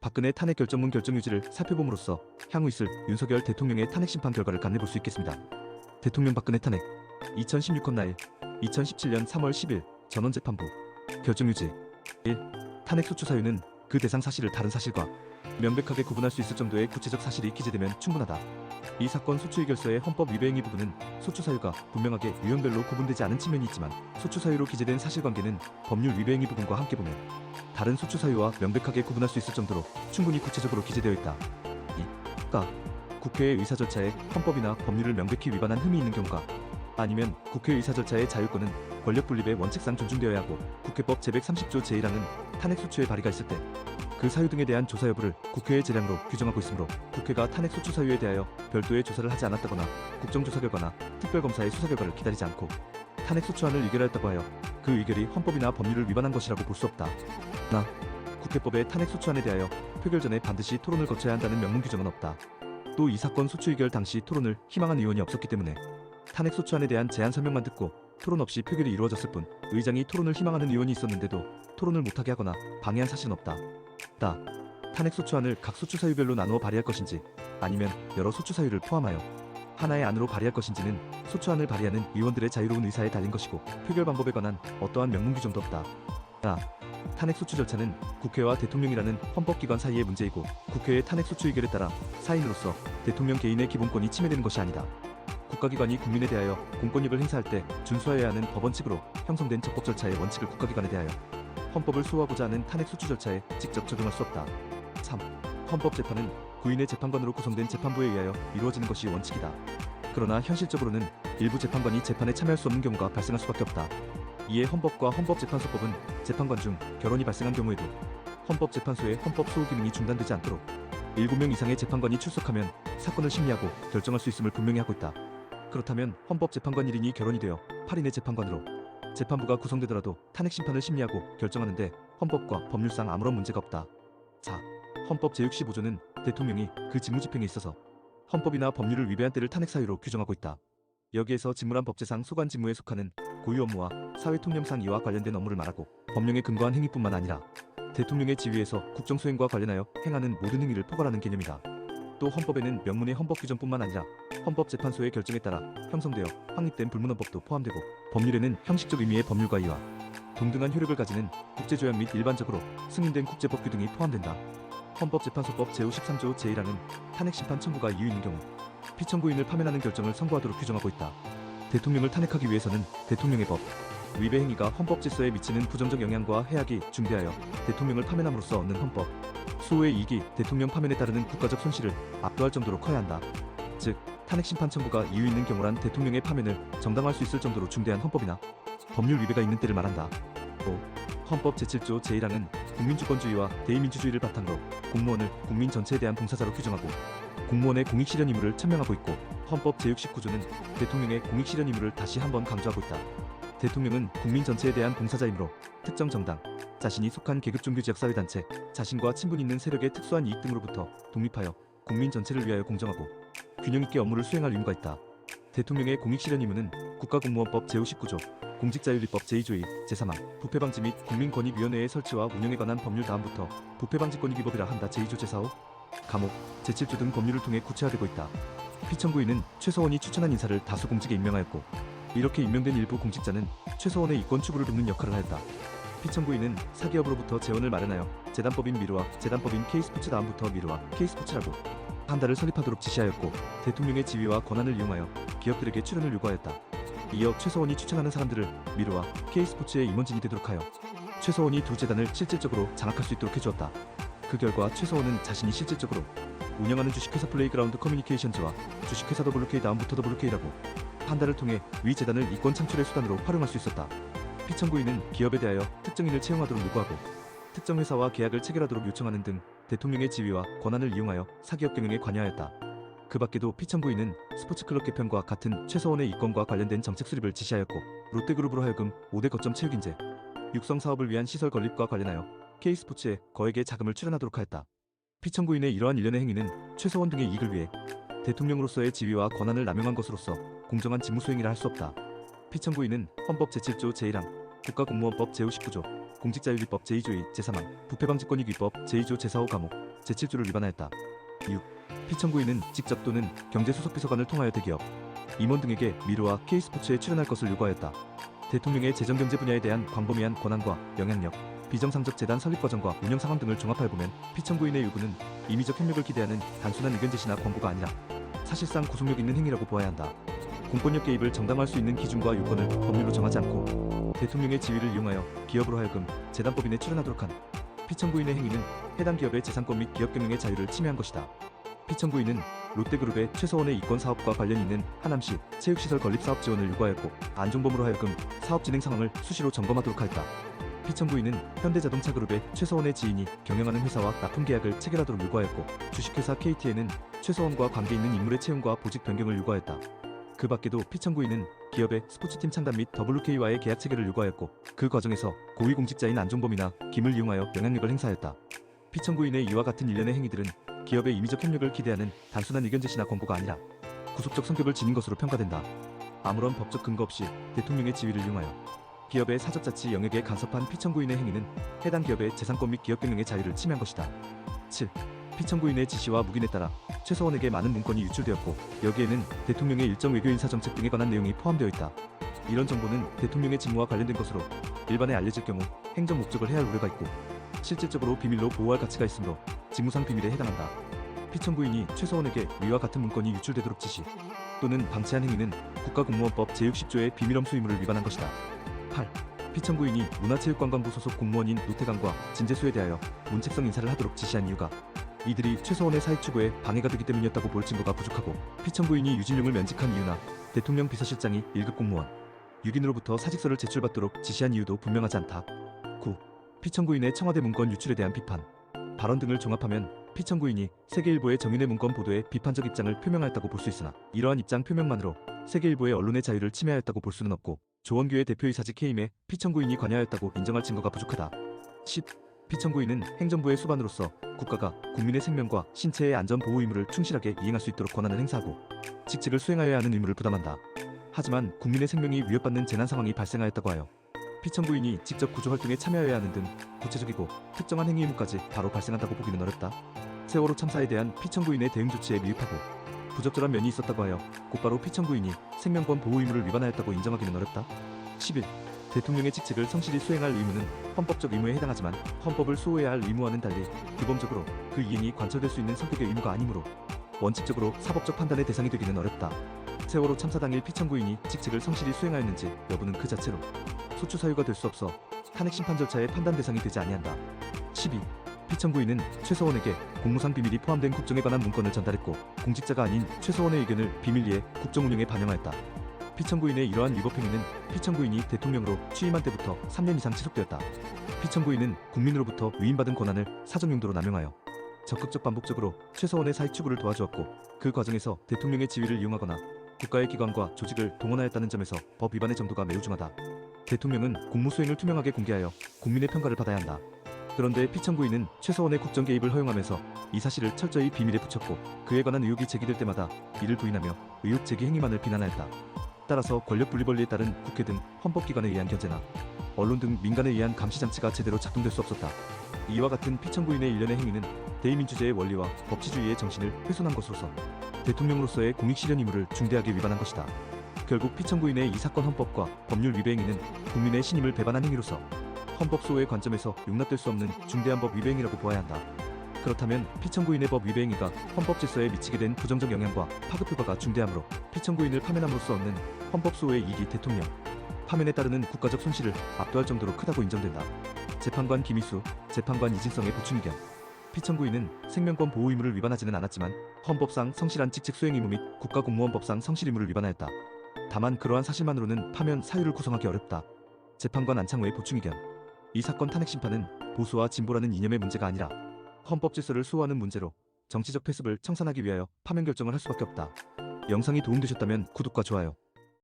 박근혜 탄핵 결정문 결정 유지를 살펴봄으로써 향후 있을 윤석열 대통령의 탄핵 심판 결과를 간내볼 수 있겠습니다. 대통령 박근혜 탄핵 2016년 나일 2017년 3월 10일 전원재판부 결정 유지 1. 탄핵 소추 사유는 그 대상 사실을 다른 사실과 명백하게 구분할 수 있을 정도의 구체적 사실이 기재되면 충분하다. 이 사건 소추 의결서의 헌법 위배 행위 부분은 소추 사유가 분명하게 유형별로 구분되지 않은 측면이 있지만 소추 사유로 기재된 사실관계는 법률 위배 행위 부분과 함께 보면 다른 소추 사유와 명백하게 구분할 수 있을 정도로 충분히 구체적으로 기재되어 있다. 2. 가 국회의 의사 절차에 헌법이나 법률을 명백히 위반한 흠이 있는 경우가 아니면 국회 의사 절차의 자율권은 권력 분립의 원칙상 존중되어야 하고 국회법 제130조 제1항은 탄핵 소추의 발의가 있을 때 그 사유 등에 대한 조사 여부를 국회의 재량으로 규정하고 있으므로 국회가 탄핵 소추 사유에 대하여 별도의 조사를 하지 않았다거나 국정조사 결과나 특별검사의 수사 결과를 기다리지 않고 탄핵 소추안을 의결하였다고 하여 그 의결이 헌법이나 법률을 위반한 것이라고 볼 수 없다. 나 국회법의 탄핵 소추안에 대하여 표결 전에 반드시 토론을 거쳐야 한다는 명문 규정은 없다. 또 이 사건 소추 의결 당시 토론을 희망한 의원이 없었기 때문에 탄핵 소추안에 대한 제안 설명만 듣고 토론 없이 표결이 이루어졌을 뿐 의장이 토론을 희망하는 의원이 있었는데도 토론을 못하게 하거나 방해한 사실은 없다. 탄핵 소추안을 각 소추 사유별로 나누어 발의할 것인지 아니면 여러 소추 사유를 포함하여 하나의 안으로 발의할 것인지는 소추안을 발의하는 의원들의 자유로운 의사에 달린 것이고 표결 방법에 관한 어떠한 명문 규정도 없다. 탄핵 소추 절차는 국회와 대통령이라는 헌법기관 사이의 문제이고 국회의 탄핵 소추 의결에 따라 사인으로서 대통령 개인의 기본권이 침해되는 것이 아니다. 국가기관이 국민에 대하여 공권력을 행사할 때 준수하여야 하는 법원칙으로 형성된 적법 절차의 원칙을 국가기관에 대하여 헌법을 수호하고자 하는 탄핵 소추 절차에 직접 적용할 수 없다. 3. 헌법재판은 구인의 재판관으로 구성된 재판부에 의하여 이루어지는 것이 원칙이다. 그러나 현실적으로는 일부 재판관이 재판에 참여할 수 없는 경우가 발생할 수밖에 없다. 이에 헌법과 헌법재판소법은 재판관 중 결혼이 발생한 경우에도 헌법재판소의 헌법 수호 기능이 중단되지 않도록 7명 이상의 재판관이 출석하면 사건을 심리하고 결정할 수 있음을 분명히 하고 있다. 그렇다면 헌법재판관 1인이 결혼이 되어 8인의 재판관으로 재판부가 구성되더라도 탄핵 심판을 심리하고 결정하는데 헌법과 법률상 아무런 문제가 없다. 4. 헌법 제65조는 대통령이 그 직무집행에 있어서 헌법이나 법률을 위배한 때를 탄핵 사유로 규정하고 있다. 여기에서 직무란 법제상 소관 직무에 속하는 고유 업무와 사회통념상 이와 관련된 업무를 말하고 법령에 근거한 행위뿐만 아니라 대통령의 지위에서 국정수행과 관련하여 행하는 모든 행위를 포괄하는 개념이다. 또 헌법에는 명문의 헌법 규정뿐만 아니라 헌법재판소의 결정에 따라 형성되어 확립된 불문헌법도 포함되고 법률에는 형식적 의미의 법률과 이와 동등한 효력을 가지는 국제조약 및 일반적으로 승인된 국제법 규등이 포함된다. 헌법재판소법 제53조 제1항은 탄핵심판 청구가 이유 있는 경우 피청구인을 파면하는 결정을 선고하도록 규정하고 있다. 대통령을 탄핵하기 위해서는 대통령의 법 위배 행위가 헌법 질서에 미치는 부정적 영향과 해악이 중대하여 대통령을 파면함으로써 얻는 헌법 수호의 이익이 대통령 파면에 따르는 국가적 손실을 압도할 정도로 커야 한다. 즉 탄핵 심판 청구가 이유 있는 경우란 대통령의 파면을 정당화할 수 있을 정도로 중대한 헌법이나 법률 위배가 있는 때를 말한다. 5. 헌법 제7조 제1항은 국민주권주의와 대의민주주의를 바탕으로 공무원을 국민 전체에 대한 봉사자로 규정하고 공무원의 공익실현 의무를 천명하고 있고 헌법 제69조는 대통령의 공익실현 의무를 다시 한번 강조하고 있다. 대통령은 국민 전체에 대한 봉사자이므로 특정 정당, 자신이 속한 계급종교지역사회단체, 자신과 친분 있는 세력의 특수한 이익 등으로부터 독립하여 국민 전체를 위하여 공정하고 균형있게 업무를 수행할 의무가 있다. 대통령의 공익실현 의무는 국가공무원법 제59조, 공직자윤리법 제2조 1, 제3항, 부패방지 및 국민권익위원회의 설치와 운영에 관한 법률 다음부터 부패방지권익위법이라 한다. 제2조 제4호, 감옥, 제7조 등 법률을 통해 구체화되고 있다. 피청구인은 최서원이 추천한 인사를 다수 공직에 임명하였고 이렇게 임명된 일부 공직자는 최서원의 이권 추구를 돕는 역할을 하였다. 피청구인은 사기업으로부터 재원을 마련하여 재단법인 미르와 재단법인 K스포츠 다음부터 미르와 K스포츠라고 한 달을 설립하도록 지시하였고 대통령의 지위와 권한을 이용하여 기업들에게 출연을 요구하였다. 이어 최서원이 추천하는 사람들을 미르와 K스포츠의 임원진이 되도록 하여 최서원이 두 재단을 실질적으로 장악할 수 있도록 해주었다. 그 결과 최서원은 자신이 실질적으로 운영하는 주식회사 플레이그라운드 커뮤니케이션즈와 주식회사 WK 다음부터 WK라고 한 달을 통해 위 재단을 이권 창출의 수단으로 활용할 수 있었다. 피청구인은 기업에 대하여 특정인을 채용하도록 요구하고 특정 회사와 계약을 체결하도록 요청하는 등 대통령의 지위와 권한을 이용하여 사기업 경영에 관여하였다. 그 밖에도 피청구인은 스포츠클럽 개편과 같은 최서원의 이권과 관련된 정책 수립을 지시하였고 롯데그룹으로 하여금 5대 거점 체육인재, 육성 사업을 위한 시설 건립과 관련하여 K스포츠에 거액의 자금을 출연하도록 하였다. 피청구인의 이러한 일련의 행위는 최서원 등의 이익을 위해 대통령으로서의 지위와 권한을 남용한 것으로서 공정한 직무 수행이라 할 수 없다. 피청구인은 헌법 제7조 제1항, 국가공무원법 제59조, 공직자윤리법 제2조의 제3항, 부패방지권익위법 제2조 제4호 과목 제7조를 위반하였다. 6. 피청구인은 직접 또는 경제수석비서관을 통하여 대기업, 임원 등에게 미르와 K스포츠에 출연할 것을 요구하였다. 대통령의 재정경제 분야에 대한 광범위한 권한과 영향력, 비정상적 재단 설립 과정과 운영 상황 등을 종합하여 보면 피청구인의 요구는 임의적 협력을 기대하는 단순한 의견 제시나 권고가 아니라 사실상 구속력 있는 행위라고 보아야 한다. 공권력 개입을 정당화할 수 있는 기준과 요건을 법률로 정하지 않고 대통령의 지위를 이용하여 기업으로 하여금 재단법인에 출연하도록 한 피청구인의 행위는 해당 기업의 재산권 및 기업 경영의 자유를 침해한 것이다. 피청구인은 롯데그룹의 최서원의 이권 사업과 관련 있는 하남시 체육시설 건립 사업 지원을 요구하였고 안종범으로 하여금 사업 진행 상황을 수시로 점검하도록 하였다. 피청구인은 현대자동차그룹의 최서원의 지인이 경영하는 회사와 납품 계약을 체결하도록 요구하였고 주식회사 KT에는 최서원과 관계 있는 인물의 채용과 보직 변경을 요구하였다. 그 밖에도 피청구인은 기업의 스포츠팀 창단 및 WK와의 계약 체결을 요구하였고 그 과정에서 고위공직자인 안종범이나 김을 이용하여 영향력을 행사하였다. 피청구인의 이와 같은 일련의 행위들은 기업의 임의적 협력을 기대하는 단순한 의견 제시나 권고가 아니라 구속적 성격을 지닌 것으로 평가된다. 아무런 법적 근거 없이 대통령의 지위를 이용하여 기업의 사적자치 영역에 간섭한 피청구인의 행위는 해당 기업의 재산권 및 기업 경영의 자유를 침해한 것이다. 7. 피청구인의 지시와 묵인에 따라 최서원에게 많은 문건이 유출되었고 여기에는 대통령의 일정 외교 인사 정책 등에 관한 내용이 포함되어 있다. 이런 정보는 대통령의 직무와 관련된 것으로 일반에 알려질 경우 행정 목적을 해야 할 우려가 있고 실질적으로 비밀로 보호할 가치가 있으므로 직무상 비밀에 해당한다. 피청구인이 최서원에게 위와 같은 문건이 유출되도록 지시 또는 방치한 행위는 국가공무원법 제60조의 비밀엄수 의무를 위반한 것이다. 8. 피청구인이 문화체육관광부 소속 공무원인 노태강과 진재수에 대하여 문책성 인사를 하도록 지시한 이유가 이들이 최서원의 사익 추구에 방해가 되기 때문이었다고 볼 증거가 부족하고 피청구인이 유진룡을 면직한 이유나 대통령 비서실장이 1급 공무원, 6인으로부터 사직서를 제출받도록 지시한 이유도 분명하지 않다. 9. 피청구인의 청와대 문건 유출에 대한 비판, 발언 등을 종합하면 피청구인이 세계일보의 정윤회 문건 보도에 비판적 입장을 표명하였다고 볼 수 있으나 이러한 입장 표명만으로 세계일보의 언론의 자유를 침해하였다고 볼 수는 없고 조원규의 대표이사직 해임에 피청구인이 관여하였다고 인정할 증거가 부족하다. 10. 피청구인은 행정부의 수반으로서 국가가 국민의 생명과 신체의 안전 보호 의무를 충실하게 이행할 수 있도록 권한을 행사하고 직책을 수행하여야 하는 의무를 부담한다. 하지만 국민의 생명이 위협받는 재난 상황이 발생하였다고 하여 피청구인이 직접 구조활동에 참여해야 하는 등 구체적이고 특정한 행위 의무까지 바로 발생한다고 보기는 어렵다. 세월호 참사에 대한 피청구인의 대응 조치에 미흡하고 부적절한 면이 있었다고 하여 곧바로 피청구인이 생명권 보호 의무를 위반하였다고 인정하기는 어렵다. 11. 대통령의 직책을 성실히 수행할 의무는 헌법적 의무에 해당하지만 헌법을 수호해야 할 의무와는 달리 규범적으로 그 이행이 관철될 수 있는 성격의 의무가 아니므로 원칙적으로 사법적 판단의 대상이 되기는 어렵다. 세월호 참사 당일 피청구인이 직책을 성실히 수행하였는지 여부는 그 자체로 소추 사유가 될 수 없어 탄핵 심판 절차의 판단 대상이 되지 아니한다. 12. 피청구인은 최서원에게 공무상 비밀이 포함된 국정에 관한 문건을 전달했고 공직자가 아닌 최서원의 의견을 비밀리에 국정 운영에 반영하였다. 피청구인의 이러한 위법 행위는 피청구인이 대통령으로 취임한 때부터 3년 이상 지속되었다. 피청구인은 국민으로부터 위임받은 권한을 사정 용도로 남용하여 적극적 반복적으로 최서원의 사익 추구를 도와주었고 그 과정에서 대통령의 지위를 이용하거나 국가의 기관과 조직을 동원하였다는 점에서 법 위반의 정도가 매우 중하다. 대통령은 공무 수행을 투명하게 공개하여 국민의 평가를 받아야 한다. 그런데 피청구인은 최서원의 국정 개입을 허용하면서 이 사실을 철저히 비밀에 붙였고 그에 관한 의혹이 제기될 때마다 이를 부인하며 의혹 제기 행위만을 비난하였다. 따라서 권력 분리벌리에 따른 국회 등 헌법기관에 의한 견제나 언론 등 민간에 의한 감시장치가 제대로 작동될 수 없었다. 이와 같은 피청구인의 일련의 행위는 대의민주제의 원리와 법치주의의 정신을 훼손한 것으로서 대통령으로서의 공익실현 의무를 중대하게 위반한 것이다. 결국 피청구인의 이 사건 헌법과 법률 위배 행위는 국민의 신임을 배반한 행위로서 헌법 수호의 관점에서 용납될 수 없는 중대한 법 위배 행위라고 보아야 한다. 그렇다면 피청구인의 법 위배 행위가 헌법 질서에 미치게 된 부정적 영향과 파급 효과가 중대하므로 피청구인을 파면함으로써 얻는 헌법 수호의 이익이 대통령 파면에 따르는 국가적 손실을 압도할 정도로 크다고 인정된다. 재판관 김희수, 재판관 이진성의 보충 의견. 피청구인은 생명권 보호 의무를 위반하지는 않았지만 헌법상 성실한 직책 수행 의무 및 국가공무원법상 성실 의무를 위반하였다. 다만 그러한 사실만으로는 파면 사유를 구성하기 어렵다. 재판관 안창호의 보충 의견. 이 사건 탄핵 심판은 보수와 진보라는 이념의 문제가 아니라 헌법 질서를 수호하는 문제로 정치적 패습을 청산하기 위하여 파면 결정을 할 수밖에 없다. 영상이 도움되셨다면 구독과 좋아요